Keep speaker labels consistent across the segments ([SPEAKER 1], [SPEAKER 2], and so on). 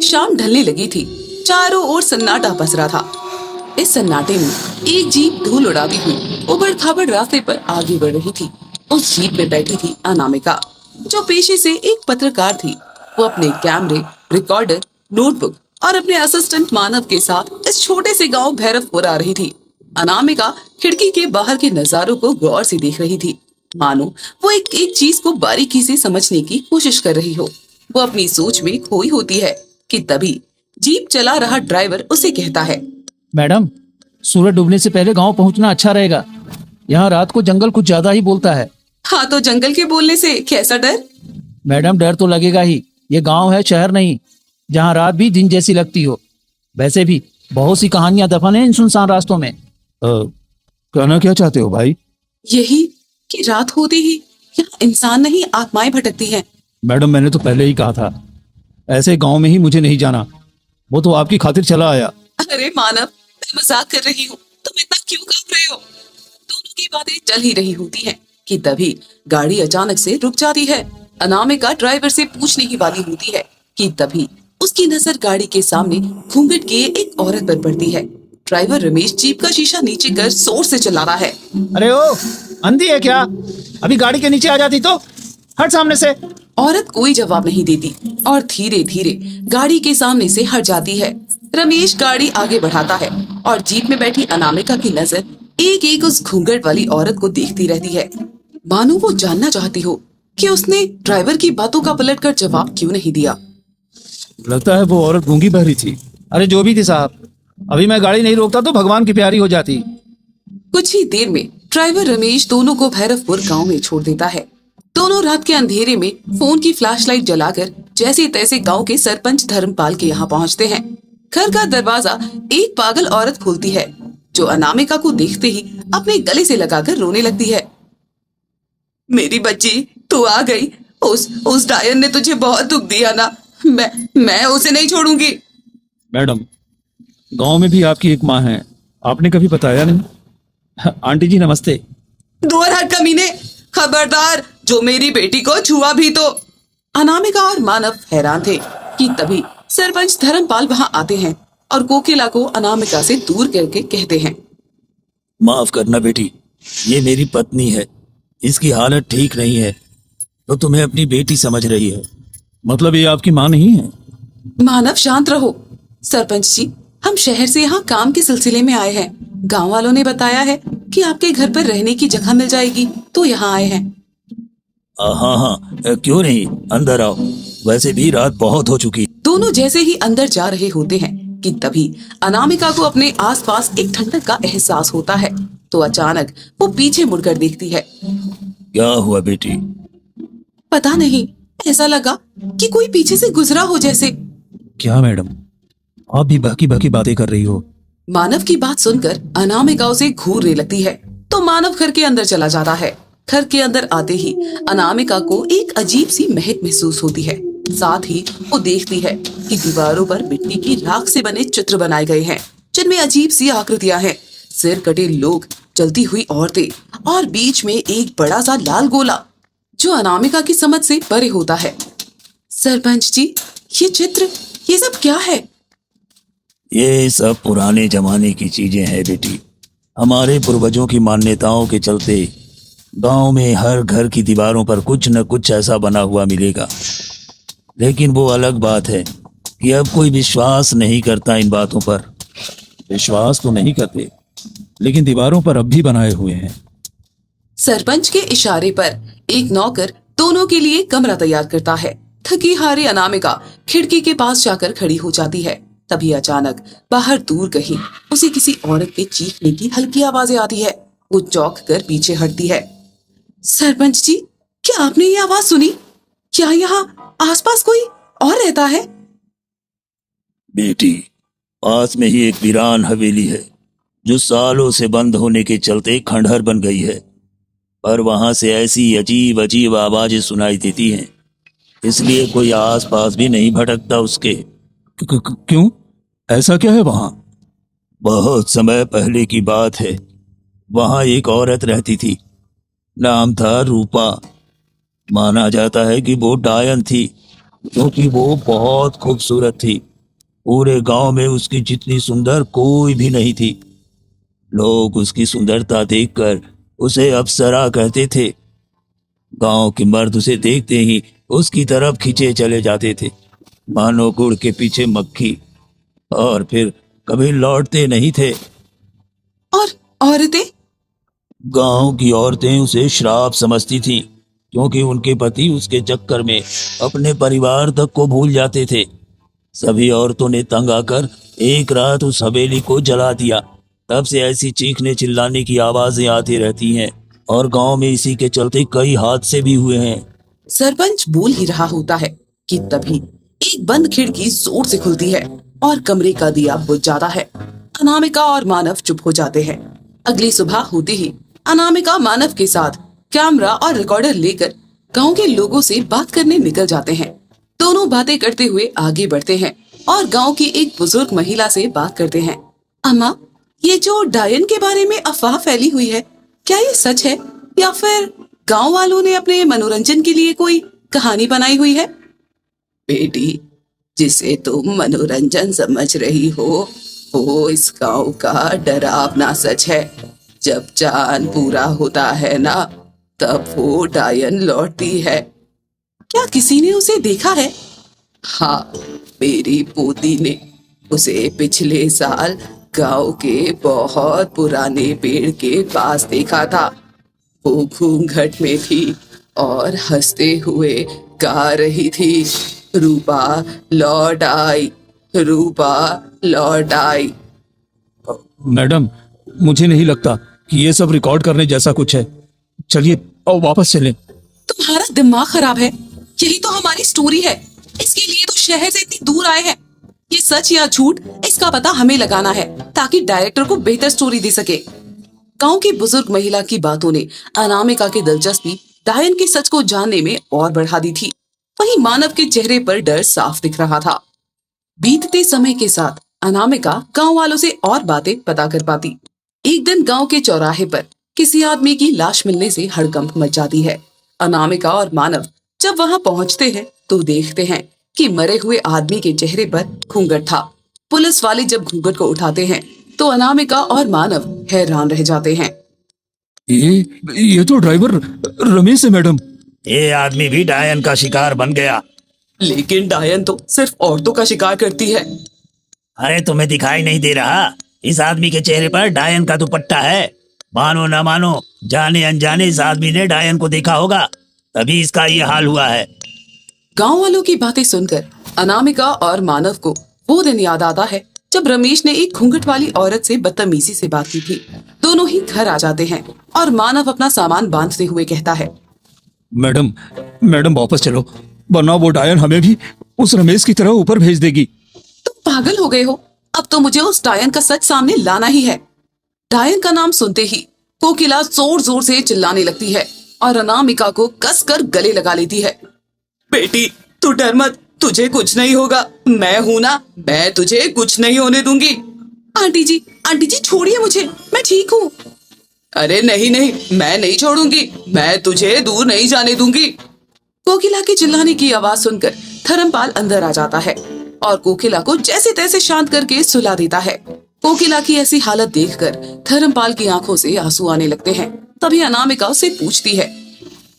[SPEAKER 1] शाम ढलने लगी थी। चारों ओर सन्नाटा पसरा था। इस सन्नाटे में एक जीप धूल उड़ाती हुई उबड़ खाबड़ रास्ते पर आगे बढ़ रही थी। उस जीप में बैठी थी अनामिका, जो पेशे से एक पत्रकार थी। वो अपने कैमरे, रिकॉर्डर, नोटबुक और अपने असिस्टेंट मानव के साथ इस छोटे से गांव भैरवपुर आ रही थी। अनामिका खिड़की के बाहर के नजारों को गौर से देख रही थी, मानो वो एक एक चीज को बारीकी से समझने की कोशिश कर रही हो। वो अपनी सोच में खोई होती है कि तभी जीप चला रहा ड्राइवर उसे कहता है,
[SPEAKER 2] मैडम, सूरज डूबने से पहले गांव पहुंचना अच्छा रहेगा। यहाँ रात को जंगल कुछ ज्यादा ही बोलता है।
[SPEAKER 1] हाँ तो जंगल के बोलने से कैसा डर?
[SPEAKER 2] मैडम, डर तो लगेगा ही। ये गांव है, शहर नहीं, जहाँ रात भी दिन जैसी लगती हो। वैसे भी बहुत सी कहानियां दफन है इन सुनसान रास्तों में।
[SPEAKER 3] कहना क्या चाहते हो भाई?
[SPEAKER 1] यही कि रात होते ही यहाँ इंसान नहीं आत्माएं भटकती हैं।
[SPEAKER 3] मैडम, मैंने तो पहले ही कहा था, ऐसे गांव में ही मुझे नहीं जाना। वो तो आपकी खातिर चला आया।
[SPEAKER 1] अरे मानव, मैं मजाक कर रही हूँ, तुम इतना क्यों कांप रहे हो? दोनों की बातें चल ही रही होती हैं कि तभी गाड़ी अचानक से रुक जाती है। अनामिका ड्राइवर से पूछने ही वाली होती है कि तभी उसकी नजर गाड़ी के सामने घूंघट किए एक औरत पर पड़ती है। ड्राइवर रमेश जीप का शीशा नीचे कर जोर से चिल्ला रहा है,
[SPEAKER 2] अरे ओ, अंधी है क्या? अभी गाड़ी के नीचे आ जाती तो। हट सामने से।
[SPEAKER 1] औरत कोई जवाब नहीं देती और धीरे धीरे गाड़ी के सामने से हट जाती है। रमेश गाड़ी आगे बढ़ाता है और जीप में बैठी अनामिका की नजर एक एक उस घूंघट वाली औरत को देखती रहती है, मानो वो जानना चाहती हो कि उसने ड्राइवर की बातों का पलटकर जवाब क्यों नहीं दिया।
[SPEAKER 3] लगता है वो औरत गूंगी बहरी थी।
[SPEAKER 2] अरे जो भी थी साहब, अभी मैं गाड़ी नहीं रोकता तो भगवान की प्यारी हो जाती।
[SPEAKER 1] कुछ ही देर में ड्राइवर रमेश दोनों को भैरवपुर गांव में छोड़ देता है। दोनों रात के अंधेरे में फोन की फ्लैशलाइट जलाकर जैसे तैसे गांव के सरपंच धर्मपाल के यहाँ पहुँचते हैं। घर का दरवाजा एक पागल औरत खोलती है, जो अनामिका को देखते ही अपने गले से लगाकर रोने लगती है। मेरी बच्ची, तू आ गई। उस डायन ने तुझे बहुत दुख दिया ना। मैं उसे नहीं छोड़ूंगी।
[SPEAKER 3] मैडम, गांव में भी आपकी एक माँ है, आपने कभी बताया नहीं।
[SPEAKER 2] आंटी जी नमस्ते।
[SPEAKER 1] दूर हट कमीने, खबरदार, जो मेरी बेटी को छुआ भी तो। अनामिका और मानव हैरान थे कि तभी सरपंच धर्मपाल वहां आते हैं और कोकिला को अनामिका से दूर करके कहते हैं,
[SPEAKER 4] माफ करना बेटी, ये मेरी पत्नी है। इसकी हालत ठीक नहीं है, तो तुम्हें अपनी बेटी समझ रही है।
[SPEAKER 3] मतलब ये आपकी माँ नहीं है?
[SPEAKER 1] मानव शांत रहो। सरपंच जी, हम शहर से यहाँ काम के सिलसिले में आए हैं। गांव वालों ने बताया है कि आपके घर पर रहने की जगह मिल जाएगी, तो यहाँ आए हैं।
[SPEAKER 4] हाँ हाँ, क्यों नहीं, अंदर आओ। वैसे भी रात बहुत हो चुकी।
[SPEAKER 1] दोनों जैसे ही अंदर जा रहे होते हैं कि तभी अनामिका को अपने आसपास एक ठंडक का एहसास होता है। तो अचानक वो पीछे मुड़कर देखती है।
[SPEAKER 4] क्या हुआ बेटी?
[SPEAKER 1] पता नहीं, ऐसा लगा कि कोई पीछे से गुजरा हो जैसे।
[SPEAKER 3] क्या मैडम, आप भी बाकी बाकी बातें कर रही हो?
[SPEAKER 1] मानव की बात सुनकर अनामिका उसे घूरने लगती है, तो मानव घर के अंदर चला जाता है। घर के अंदर आते ही अनामिका को एक अजीब सी महक महसूस होती है। साथ ही वो देखती है कि दीवारों पर मिट्टी की राख से बने चित्र बनाए गए हैं, जिनमें अजीब सी आकृतियां हैं। सिर कटे लोग, जलती हुई औरतें और बीच में एक बड़ा सा लाल गोला, जो अनामिका की समझ से परे होता है। सरपंच जी, ये चित्र, ये सब क्या है?
[SPEAKER 4] ये सब पुराने जमाने की चीजें हैं बेटी। हमारे पूर्वजों की मान्यताओं के चलते गांव में हर घर की दीवारों पर कुछ न कुछ ऐसा बना हुआ मिलेगा। लेकिन वो अलग बात है कि अब कोई विश्वास नहीं करता इन बातों पर।
[SPEAKER 3] विश्वास तो नहीं करते, लेकिन दीवारों पर अब भी बनाए हुए हैं।
[SPEAKER 1] सरपंच के इशारे पर एक नौकर दोनों के लिए कमरा तैयार करता है। थकी हारी अनामिका खिड़की के पास जाकर खड़ी हो जाती है। तभी अचानक बाहर दूर कहीं उसे किसी औरत के चीखने की हल्की आवाजें आती है। वो चौंक कर पीछे हटती है। सरपंच जी, क्या आपने ये आवाज सुनी? क्या यहाँ आसपास कोई और रहता है?
[SPEAKER 4] बेटी, पास में ही एक वीरान हवेली है, जो सालों से बंद होने के चलते खंडहर बन गई है। पर वहां से ऐसी अजीब अजीब आवाजें सुनाई देती हैं, इसलिए कोई आसपास भी नहीं भटकता उसके।
[SPEAKER 3] क्यों? ऐसा क्या है वहां?
[SPEAKER 4] बहुत समय पहले की बात है। वहां एक औरत रहती थी, नाम था रूपा। माना जाता है कि वो डायन थी। क्योंकि वो बहुत खूबसूरत थी। पूरे गांव में उसकी जितनी सुंदर कोई भी नहीं थी। लोग उसकी सुंदरता देखकर उसे अप्सरा कहते थे। गांव के मर्द उसे देखते ही उसकी तरफ खींचे चले जाते थे, मानो गुड़ के पीछे मक्खी, और फिर कभी लौटते नहीं थे।
[SPEAKER 1] और औरतें?
[SPEAKER 4] गांव की औरतें उसे श्राप समझती थीं, क्योंकि उनके पति उसके चक्कर में अपने परिवार तक को भूल जाते थे। सभी औरतों ने तंग आकर एक रात उस हवेली को जला दिया। तब से ऐसी चीखने चिल्लाने की आवाजें आती रहती हैं, और गांव में इसी के चलते कई हादसे भी हुए हैं।
[SPEAKER 1] सरपंच बोल ही रहा होता है कि तभी एक बंद खिड़की जोर से खुलती है और कमरे का दिया बुझ जाता है। अनामिका और मानव चुप हो जाते हैं। अगली सुबह होते ही अनामिका मानव के साथ कैमरा और रिकॉर्डर लेकर गांव के लोगों से बात करने निकल जाते हैं। दोनों बातें करते हुए आगे बढ़ते हैं और गांव की एक बुजुर्ग महिला से बात करते हैं। अम्मा, ये जो डायन के बारे में अफवाह फैली हुई है, क्या ये सच है या फिर गांव वालों ने अपने मनोरंजन के लिए कोई कहानी बनाई हुई है? बेटी, जिसे तुम मनोरंजन समझ रही हो, वो इस गांव का डरावना सच है। जब चांद पूरा होता है ना, तब वो डायन लौटती है। क्या किसी ने उसे देखा है? हाँ, मेरी पोती ने उसे पिछले साल गांव के बहुत पुराने पेड़ के पास देखा था। वो घूंघट में थी और हंसते हुए गा रही थी, रूपा लौट आई, रूपा लौट आई।
[SPEAKER 3] मैडम, मुझे नहीं लगता कि ये सब रिकॉर्ड करने जैसा कुछ है। चलिए अब वापस चलें।
[SPEAKER 1] तुम्हारा दिमाग खराब है। यही तो हमारी स्टोरी है। इसके लिए तो शहर से इतनी दूर आए हैं। ये सच या झूठ, इसका पता हमें लगाना है, ताकि डायरेक्टर को बेहतर स्टोरी दे सके। गांव की बुजुर्ग महिला की बातों ने अनामिका की दिलचस्पी डायन के सच को जानने में और बढ़ा दी थी। वहीं मानव के चेहरे पर डर साफ दिख रहा था। बीतते समय के साथ अनामिका गांव वालों से और बातें पता कर पाती। एक दिन गांव के चौराहे पर किसी आदमी की लाश मिलने से हड़कंप मच जाती है। अनामिका और मानव जब वहां पहुंचते हैं तो देखते हैं कि मरे हुए आदमी के चेहरे पर घूंघट था। पुलिस वाले जब घूंघट को उठाते हैं तो अनामिका और मानव हैरान रह जाते हैं।
[SPEAKER 3] ये तो ड्राइवर रमेश है मैडम।
[SPEAKER 4] ये आदमी भी डायन का शिकार बन गया।
[SPEAKER 1] लेकिन डायन तो सिर्फ औरतों का शिकार करती है।
[SPEAKER 4] अरे तुम्हें दिखाई नहीं दे रहा? इस आदमी के चेहरे पर डायन का दुपट्टा है। मानो न मानो, जाने अनजाने इस आदमी ने डायन को देखा होगा, तभी इसका ये हाल हुआ है।
[SPEAKER 1] गांव वालों की बातें सुनकर अनामिका और मानव को वो दिन याद आता है जब रमेश ने एक घूंघट वाली औरत से बदतमीजी से बात की थी। दोनों ही घर आ जाते हैं और मानव अपना सामान बांधते हुए कहता है,
[SPEAKER 3] मैडम वापस चलो, वरना वो डायन हमें भी उस रमेश की तरह ऊपर भेज देगी।
[SPEAKER 1] तुम पागल हो गए हो? अब तो मुझे उस डायन का सच सामने लाना ही है। डायन का नाम सुनते ही कोकिला जोर जोर से चिल्लाने लगती है और अनामिका को कसकर गले लगा लेती है। बेटी, तू डर मत, तुझे कुछ नहीं होगा। मैं हूं ना, मैं तुझे कुछ नहीं होने दूंगी। आंटी जी छोड़िए मुझे, मैं ठीक हूँ। अरे नहीं नहीं, मैं नहीं छोड़ूंगी, मैं तुझे दूर नहीं जाने दूंगी। कोकिला के चिल्लाने की आवाज सुनकर धर्मपाल अंदर आ जाता है और कोकिला को जैसे तैसे शांत करके सुला देता है। कोकिला की ऐसी हालत देखकर धर्मपाल की आंखों से आंसू आने लगते हैं। तभी अनामिका उससे पूछती है,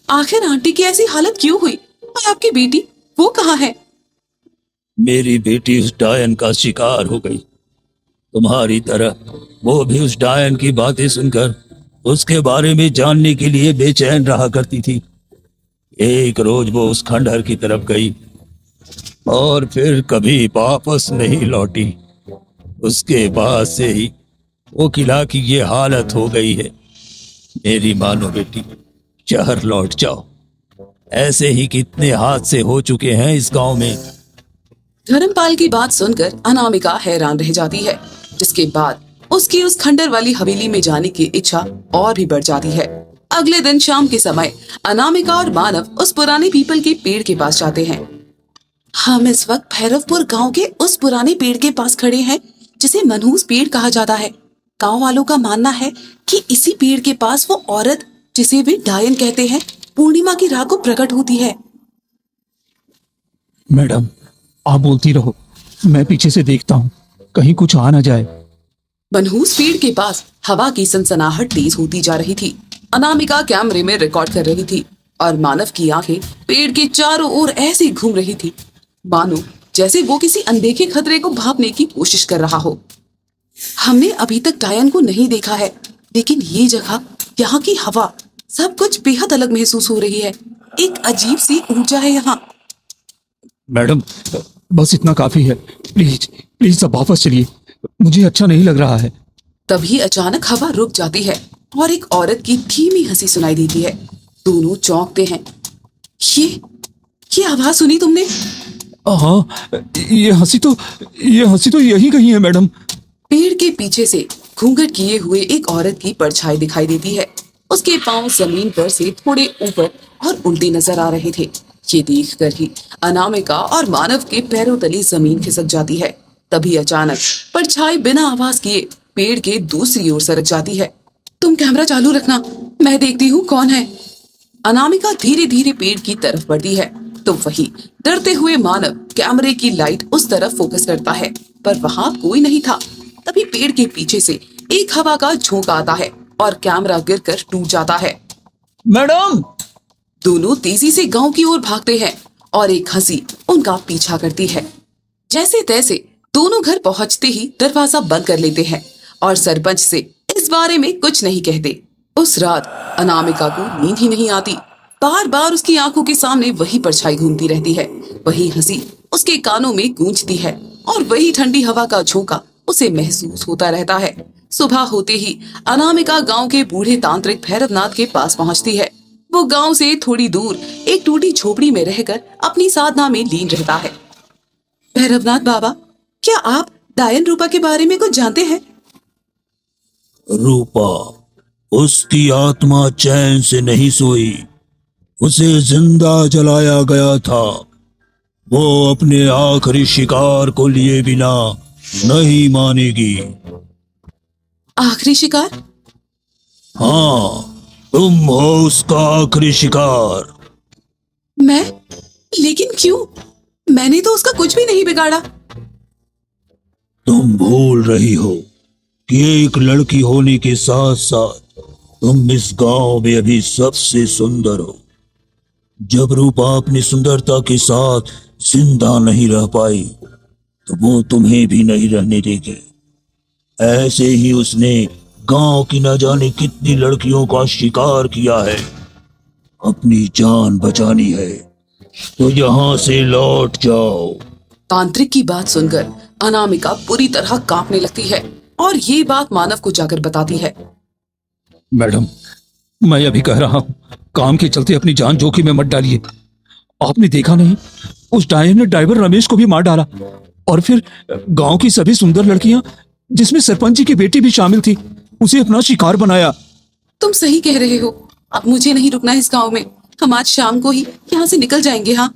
[SPEAKER 1] आखिर आंटी की ऐसी हालत क्यों हुई और आपकी बेटी वो कहाँ है?
[SPEAKER 4] मेरी बेटी उस डायन का शिकार हो गई। तुम्हारी तरह वो भी उस डायन की बातें सुनकर उसके बारे में जानने के लिए बेचैन रहा करती थी। एक रोज वो उस खंडहर की तरफ गई और फिर कभी वापस नहीं लौटी। उसके बाद से ही कोकिला की ये हालत हो गई है। मेरी मानो बेटी, शहर लौट जाओ। ऐसे ही कितने हादसे हो चुके हैं इस गांव में।
[SPEAKER 1] धर्मपाल की बात सुनकर अनामिका हैरान रह जाती है, जिसके बाद उसकी उस खंडर वाली हवेली में जाने की इच्छा और भी बढ़ जाती है। अगले दिन शाम के समय अनामिका और मानव उस पुराने पीपल के पेड़ के पास जाते हैं। हम इस वक्त भैरवपुर गांव के उस पुराने पेड़ के पास खड़े हैं जिसे मनहूस पेड़ कहा जाता है। गांव वालों का मानना है कि इसी पेड़ के पास वो औरत, जिसे वे डायन कहते हैं, पूर्णिमा की रात को प्रकट होती है।
[SPEAKER 3] मैडम, आप बोलती रहो, मैं पीछे से देखता हूँ, कहीं कुछ आ ना जाए।
[SPEAKER 1] मनहूस पेड़ के पास हवा की सनसनाहट तेज होती जा रही थी। अनामिका कैमरे में रिकॉर्ड कर रही थी और मानव की आंखें पेड़ के चारों ओर ऐसे घूम रही थी मानो जैसे वो किसी अनदेखे खतरे को भांपने की कोशिश कर रहा हो। हमने अभी तक डायन को नहीं देखा है, लेकिन ये जगह, यहाँ की हवा, सब कुछ बेहद अलग महसूस हो रही है। एक अजीब सी ऊर्जा है यहाँ।
[SPEAKER 3] मैडम, बस इतना काफी है, प्लीज प्लीज अब वापस चलिए, मुझे अच्छा नहीं लग रहा है।
[SPEAKER 1] तभी अचानक हवा रुक जाती है और एक औरत की धीमी हंसी सुनाई देती है। दोनों चौंकते हैं। ये आवाज सुनी तुमने?
[SPEAKER 3] हाँ, ये हंसी तो यही कहीं है मैडम।
[SPEAKER 1] पेड़ के पीछे से घूंघट किए हुए एक औरत की परछाई दिखाई देती है। उसके पांव जमीन पर से थोड़े ऊपर और उल्टे नजर आ रहे थे। ये देखकर ही अनामिका और मानव के पैरों तले जमीन खिसक जाती है। तभी अचानक परछाई बिना आवाज किए पेड़ के दूसरी ओर सरक जाती है। तुम कैमरा चालू रखना, मैं देखती हूँ कौन है। अनामिका धीरे धीरे पेड़ की तरफ बढ़ती है तो वही डरते हुए मानव कैमरे की लाइट उस तरफ फोकस करता है, पर वहां कोई नहीं था। तभी पेड़ के पीछे से एक हवा का झोंका आता है और कैमरा गिरकर टूट जाता है।
[SPEAKER 3] मैडम!
[SPEAKER 1] दोनों तेजी से गांव की ओर भागते हैं और एक हंसी उनका पीछा करती है। जैसे तैसे दोनों घर पहुंचते ही दरवाजा बंद कर लेते हैं और सरपंच से इस बारे में कुछ नहीं कहते। उस रात अनामिका को नींद ही नहीं आती। बार बार उसकी आंखों के सामने वही परछाई घूमती रहती है, वही हंसी उसके कानों में गूंजती है और वही ठंडी हवा का झोंका उसे महसूस होता रहता है। सुबह होते ही अनामिका गांव के बूढ़े तांत्रिक भैरवनाथ के पास पहुंचती है। वो गांव से थोड़ी दूर एक टूटी झोपड़ी में रहकर अपनी साधना में लीन रहता है। भैरवनाथ बाबा, क्या आप डायन रूपा के बारे में कुछ जानते हैं?
[SPEAKER 4] रूपा, उसकी आत्मा चैन से नहीं सोई, उसे जिंदा जलाया गया था। वो अपने आखिरी शिकार को लिए बिना नहीं मानेगी।
[SPEAKER 1] आखिरी शिकार?
[SPEAKER 4] हाँ, तुम हो उसका आखिरी शिकार।
[SPEAKER 1] मैं? लेकिन क्यों? मैंने तो उसका कुछ भी नहीं बिगाड़ा।
[SPEAKER 4] तुम भूल रही हो कि एक लड़की होने के साथ साथ तुम इस गांव में अभी सबसे सुंदर हो। जब रूपा अपनी सुंदरता के साथ जिंदा नहीं रह पाई तो वो तुम्हें भी नहीं रहने देगी। ऐसे ही उसने गांव की न जाने कितनी लड़कियों का शिकार किया है। अपनी जान बचानी है तो यहाँ से लौट जाओ।
[SPEAKER 1] तांत्रिक की बात सुनकर अनामिका पूरी तरह कांपने लगती है और ये बात मानव को जाकर बताती है।
[SPEAKER 3] मैडम, मैं अभी कह रहा हूँ, काम के चलते अपनी जान जोखिम में मत डालिए। आपने देखा नहीं, उस डायन ने ड्राइवर रमेश को भी मार डाला और फिर गांव की सभी सुंदर लड़कियां, जिसमें सरपंच जी की बेटी भी शामिल थी, उसे अपना शिकार बनाया।
[SPEAKER 1] तुम सही कह रहे हो। अब मुझे नहीं रुकना इस गांव में। हम आज शाम को ही यहाँ से निकल जाएंगे। हाँ,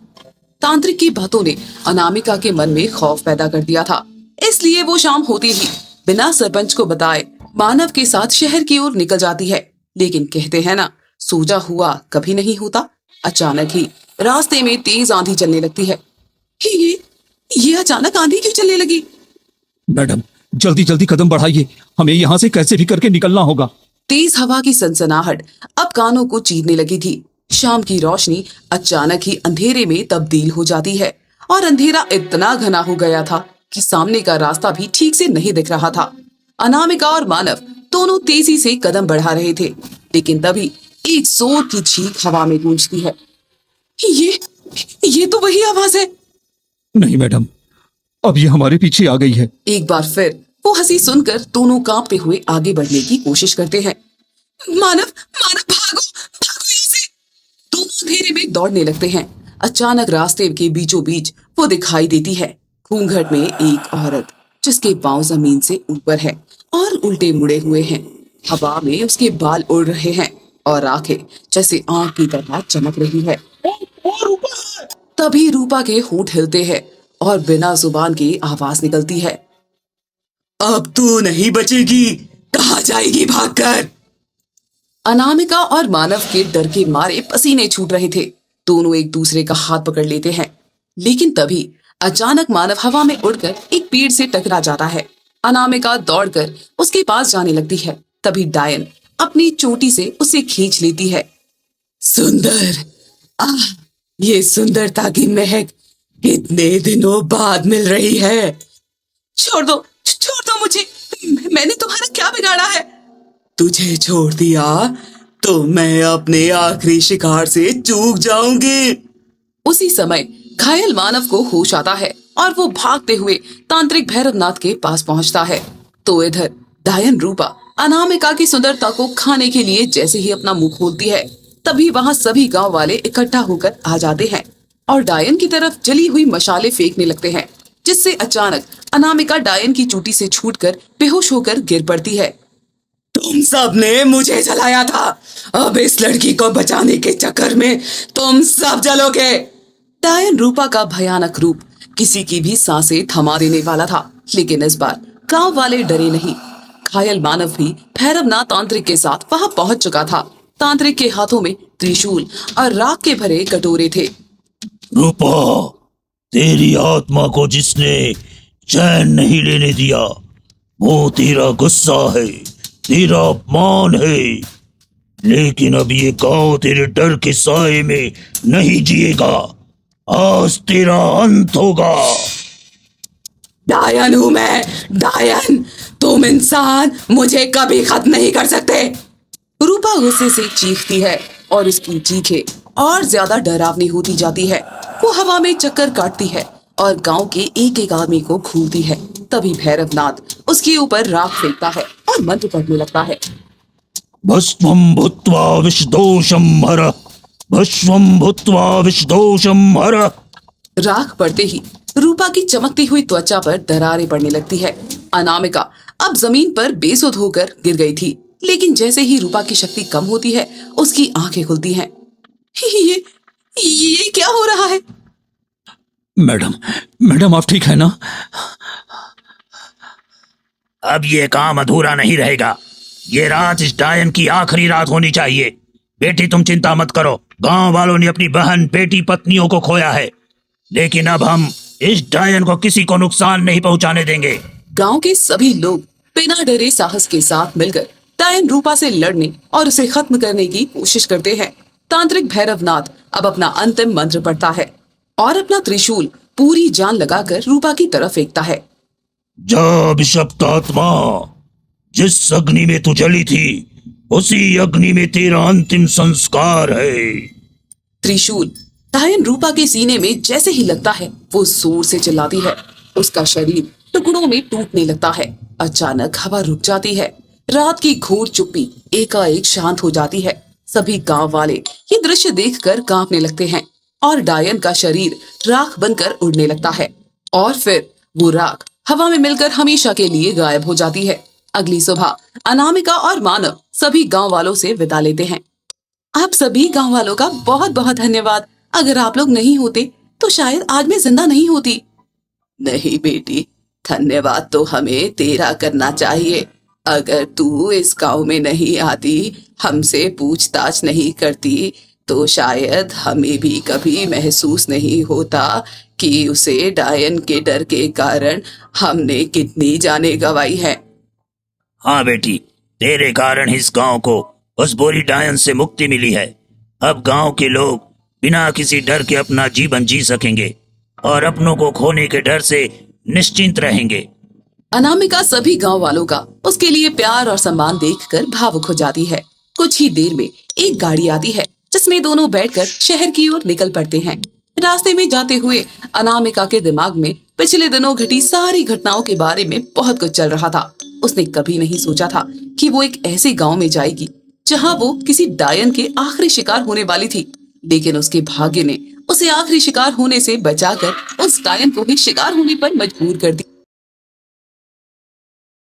[SPEAKER 1] तांत्रिक की बातों ने अनामिका के मन में खौफ पैदा कर दिया था, इसलिए वो शाम होते ही बिना सरपंच को बताए मानव के साथ शहर की ओर निकल जाती है। लेकिन कहते हैं ना, सूझा हुआ कभी नहीं होता। अचानक ही रास्ते में तेज आंधी चलने लगती है। ये अचानक आंधी क्यों चलने लगी?
[SPEAKER 3] मैडम, जल्दी जल्दी कदम बढ़ाइए, हमें यहाँ से कैसे भी करके निकलना होगा।
[SPEAKER 1] तेज हवा की सनसनाहट अब कानों को चीरने लगी थी। शाम की रोशनी अचानक ही अंधेरे में तब्दील हो जाती है और अंधेरा इतना घना हो गया था कि सामने का रास्ता भी ठीक से नहीं दिख रहा था। अनामिका और मानव दोनों तेजी से कदम बढ़ा रहे थे, लेकिन तभी एक जोर की चीख हवा में गूंजती है। ये तो वही आवाज है।
[SPEAKER 3] नहीं मैडम, अब ये हमारे पीछे आ गई है।
[SPEAKER 1] एक बार फिर वो हंसी सुनकर दोनों कांपते हुए आगे बढ़ने की कोशिश करते हैं। मानव, भागो यहाँ से। दोनों अंधेरे में दौड़ने लगते हैं। अचानक रास्ते के बीचों बीच वो दिखाई देती है। घूंघट में एक औरत, जिसके पांव जमीन से ऊपर है और उल्टे मुड़े हुए हैं। हवा में उसके बाल उड़ रहे हैं और आंखें जैसे आग की तरह चमक रही है। तभी रूपा के होंठ हिलते हैं और बिना जुबान के आवाज निकलती है। अब तू नहीं बचेगी, कहाँ जाएगी भागकर? अनामिका और मानव के डर के मारे पसीने छूट रहे थे। दोनों एक दूसरे का हाथ पकड़ लेते हैं। लेकिन तभी अचानक मानव हवा में उड़कर एक पेड़ से टकरा जाता है। अनामिका दौड़कर उसके पास जाने लगती है। तभी डायन अपनी चोटी से उसे खींच लेती है। सुंदर, आह, ये सुंदरता की महक कितने दिनों बाद मिल रही है। छोड़ दो मुझे, मैंने तुम्हारा क्या बिगाड़ा है? तुझे छोड़ दिया तो मैं अपने आखिरी शिकार से चूक जाऊंगी। उसी समय घायल मानव को होश आता है और वो भागते हुए तांत्रिक भैरवनाथ के पास पहुंचता है। तो इधर डायन रूपा अनामिका की सुंदरता को खाने के लिए जैसे ही अपना मुंह खोलती है, तभी वहां सभी गांव वाले इकट्ठा होकर आ जाते हैं और डायन की तरफ जली हुई मशाले फेंकने लगते हैं, जिससे अचानक अनामिका डायन की चोटी से छूटकर बेहोश होकर गिर पड़ती है। तुम सब ने मुझे जलाया था, अब इस लड़की को बचाने के चक्कर में तुम सब जलोगे। डायन रूपा का भयानक रूप किसी की भी सांसें थमा देने वाला था, लेकिन इस बार गांव वाले डरे नहीं। घायल मानव भी भैरवनाथ तांत्रिक के साथ वहां पहुंच चुका था। तांत्रिक के हाथों में त्रिशूल और राख के भरे कटोरे थे।
[SPEAKER 4] रूपा, तेरी आत्मा को जिसने चैन नहीं लेने दिया, वो तेरा गुस्सा है, तेरा अपमान है। लेकिन अब ये गांव तेरे डर के साए में नहीं जिएगा। आज तेरा अंत होगा।
[SPEAKER 1] डायन हूं मैं, डायन। तुम इंसान मुझे कभी खत्म नहीं कर सकते। रूपा गुस्से से चीखती है और उसकी चीखें और ज्यादा डरावनी होती जाती है। वो हवा में चक्कर काटती है और गांव के एक एक आदमी को घूरती है। तभी भैरवनाथ उसके ऊपर राख फेंकता है और मंत्र पढ़ने लगता है।
[SPEAKER 4] भस्मं भूत्वा विषदोषं हर, भस्मं भूत्वा विषदोषं हर।
[SPEAKER 1] राख पड़ते ही रूपा की चमकती हुई त्वचा पर दरारें पड़ने लगती है। अनामिका अब जमीन पर बेसुध होकर गिर गई थी, लेकिन जैसे ही रूपा की शक्ति कम होती है, उसकी आंखें खुलती हैं। ये क्या हो रहा है?
[SPEAKER 3] मैडम आप ठीक है ना?
[SPEAKER 4] अब ये काम अधूरा नहीं रहेगा। ये रात इस डायन की आखिरी रात होनी चाहिए। बेटी तुम चिंता मत करो, गांव वालों ने अपनी बहन, बेटी, पत्नियों को खोया है, लेकिन अब हम इस डायन को किसी को नुकसान नहीं पहुंचाने देंगे।
[SPEAKER 1] गांव के सभी लोग बिना डरे साहस के साथ मिलकर डायन रूपा से लड़ने और उसे खत्म करने की कोशिश करते हैं। तांत्रिक भैरवनाथ अब अपना अंतिम मंत्र पढ़ता है और अपना त्रिशूल पूरी जान लगाकर रूपा की तरफ फेंकता है।
[SPEAKER 4] जा विषप्त आत्मा, जिस अग्नि में तू जली थी, उसी अग्नि में तेरा अंतिम संस्कार है।
[SPEAKER 1] त्रिशूल डायन रूपा के सीने में जैसे ही लगता है, वो जोर से चिल्लाती है। उसका शरीर टुकड़ों में टूटने लगता है। अचानक हवा रुक जाती है। रात की घोर चुप्पी एकाएक शांत हो जाती है। सभी गांव वाले ये दृश्य देखकर कांपने लगते हैं और डायन का शरीर राख बनकर उड़ने लगता है और फिर वो राख हवा में मिलकर हमेशा के लिए गायब हो जाती है। अगली सुबह अनामिका और मानव सभी गांव वालों से विदा लेते हैं। आप सभी गांव वालों का बहुत बहुत धन्यवाद। अगर आप लोग नहीं होते तो शायद आज मैं जिंदा नहीं होती। नहीं बेटी, धन्यवाद तो हमें तेरा करना चाहिए। अगर तू इस गांव में नहीं आती, हमसे पूछताछ नहीं करती, तो शायद हमें भी कभी महसूस नहीं होता कि उसे डायन के डर के कारण हमने कितनी जानें गंवाई है।
[SPEAKER 4] हाँ बेटी, तेरे कारण इस गांव को उस बुरी डायन से मुक्ति मिली है। अब गांव के लोग बिना किसी डर के अपना जीवन जी सकेंगे और अपनों को खोने के डर से निश्चिंत रहेंगे।
[SPEAKER 1] अनामिका सभी गांव वालों का उसके लिए प्यार और सम्मान देखकर भावुक हो जाती है। कुछ ही देर में एक गाड़ी आती है जिसमें दोनों बैठकर शहर की ओर निकल पड़ते हैं। रास्ते में जाते हुए अनामिका के दिमाग में पिछले दिनों घटी सारी घटनाओं के बारे में बहुत कुछ चल रहा था। उसने कभी नहीं सोचा था कि वो एक ऐसे गांव में जाएगी जहां वो किसी डायन के आखिरी शिकार होने वाली थी, लेकिन उसके भाग्य ने उसे आखिरी शिकार होने से बचाकर उस डायन को भी शिकार होने पर मजबूर कर दिया।